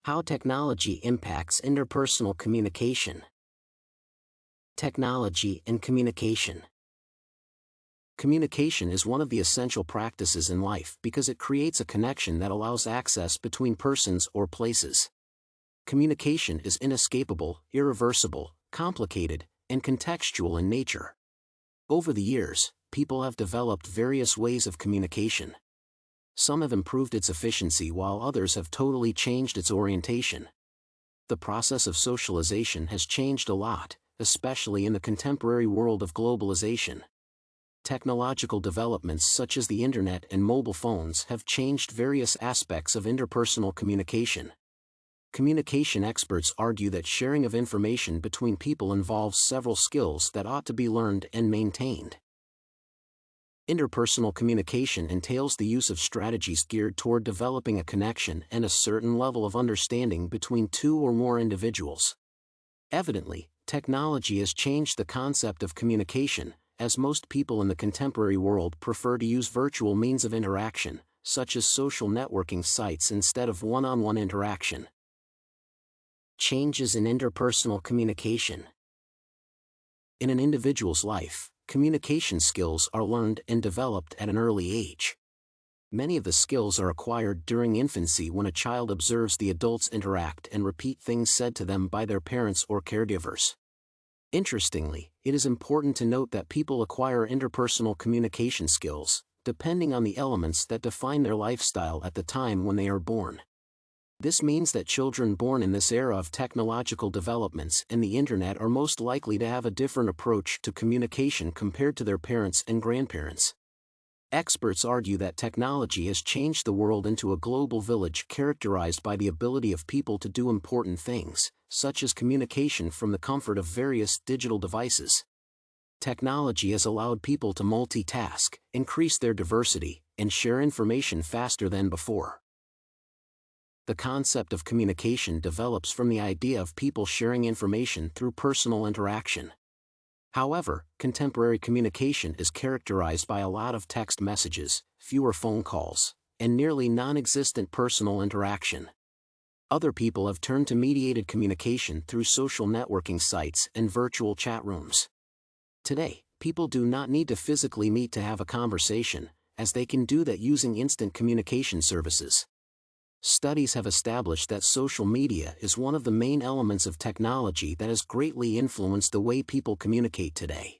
How technology impacts interpersonal communication. Technology and communication. Communication is one of the essential practices in life because it creates a connection that allows access between persons or places. Communication is inescapable, irreversible, complicated, and contextual in nature. Over the years, people have developed various ways of communication. Some have improved its efficiency while others have totally changed its orientation. The process of socialization has changed a lot, especially in the contemporary world of globalization. Technological developments such as the internet and mobile phones have changed various aspects of interpersonal communication. Communication experts argue that sharing of information between people involves several skills that ought to be learned and maintained. Interpersonal communication entails the use of strategies geared toward developing a connection and a certain level of understanding between two or more individuals. Evidently, technology has changed the concept of communication, as most people in the contemporary world prefer to use virtual means of interaction, such as social networking sites instead of one-on-one interaction. Changes in interpersonal communication. In an individual's life, communication skills are learned and developed at an early age. Many of the skills are acquired during infancy when a child observes the adults interact and repeat things said to them by their parents or caregivers. Interestingly, it is important to note that people acquire interpersonal communication skills, depending on the elements that define their lifestyle at the time when they are born. This means that children born in this era of technological developments and the internet are most likely to have a different approach to communication compared to their parents and grandparents. Experts argue that technology has changed the world into a global village characterized by the ability of people to do important things, such as communication from the comfort of various digital devices. Technology has allowed people to multitask, increase their diversity, and share information faster than before. The concept of communication develops from the idea of people sharing information through personal interaction. However, contemporary communication is characterized by a lot of text messages, fewer phone calls, and nearly non-existent personal interaction. Other people have turned to mediated communication through social networking sites and virtual chat rooms. Today, people do not need to physically meet to have a conversation, as they can do that using instant communication services. Studies have established that social media is one of the main elements of technology that has greatly influenced the way people communicate today.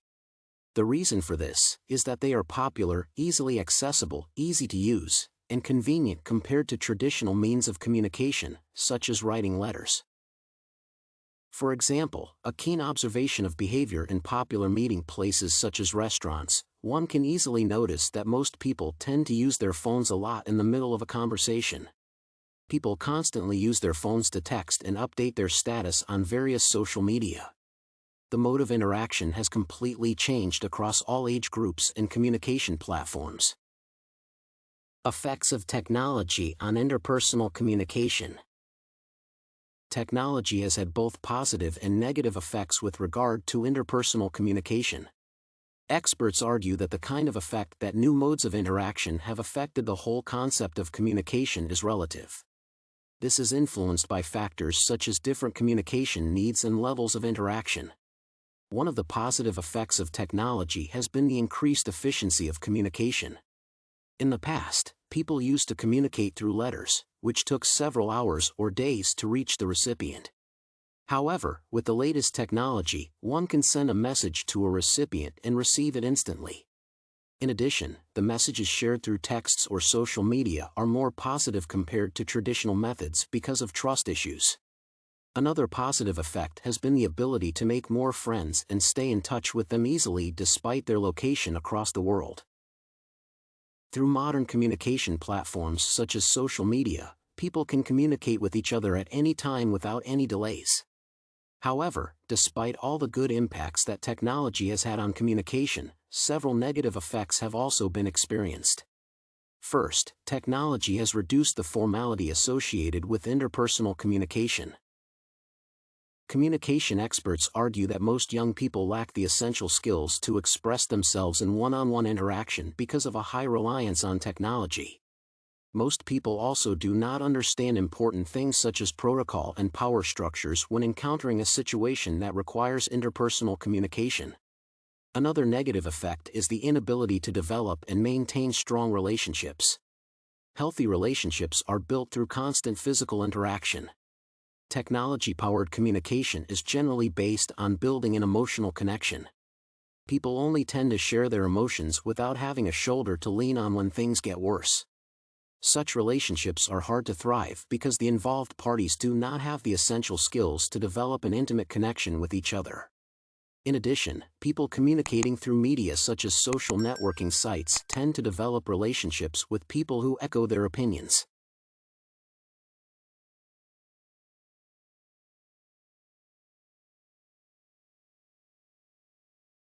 The reason for this is that they are popular, easily accessible, easy to use, and convenient compared to traditional means of communication, such as writing letters. For example, a keen observation of behavior in popular meeting places such as restaurants, one can easily notice that most people tend to use their phones a lot in the middle of a conversation. People constantly use their phones to text and update their status on various social media. The mode of interaction has completely changed across all age groups and communication platforms. Effects of technology on interpersonal communication. Technology has had both positive and negative effects with regard to interpersonal communication. Experts argue that the kind of effect that new modes of interaction have affected the whole concept of communication is relative. This is influenced by factors such as different communication needs and levels of interaction. One of the positive effects of technology has been the increased efficiency of communication. In the past, people used to communicate through letters, which took several hours or days to reach the recipient. However, with the latest technology, one can send a message to a recipient and receive it instantly. In addition, the messages shared through texts or social media are more positive compared to traditional methods because of trust issues. Another positive effect has been the ability to make more friends and stay in touch with them easily despite their location across the world. Through modern communication platforms such as social media, people can communicate with each other at any time without any delays. However, despite all the good impacts that technology has had on communication, several negative effects have also been experienced. First, technology has reduced the formality associated with interpersonal communication. Communication experts argue that most young people lack the essential skills to express themselves in one-on-one interaction because of a high reliance on technology. Most people also do not understand important things such as protocol and power structures when encountering a situation that requires interpersonal communication. Another negative effect is the inability to develop and maintain strong relationships. Healthy relationships are built through constant physical interaction. Technology-powered communication is generally based on building an emotional connection. People only tend to share their emotions without having a shoulder to lean on when things get worse. Such relationships are hard to thrive because the involved parties do not have the essential skills to develop an intimate connection with each other. In addition, people communicating through media such as social networking sites tend to develop relationships with people who echo their opinions.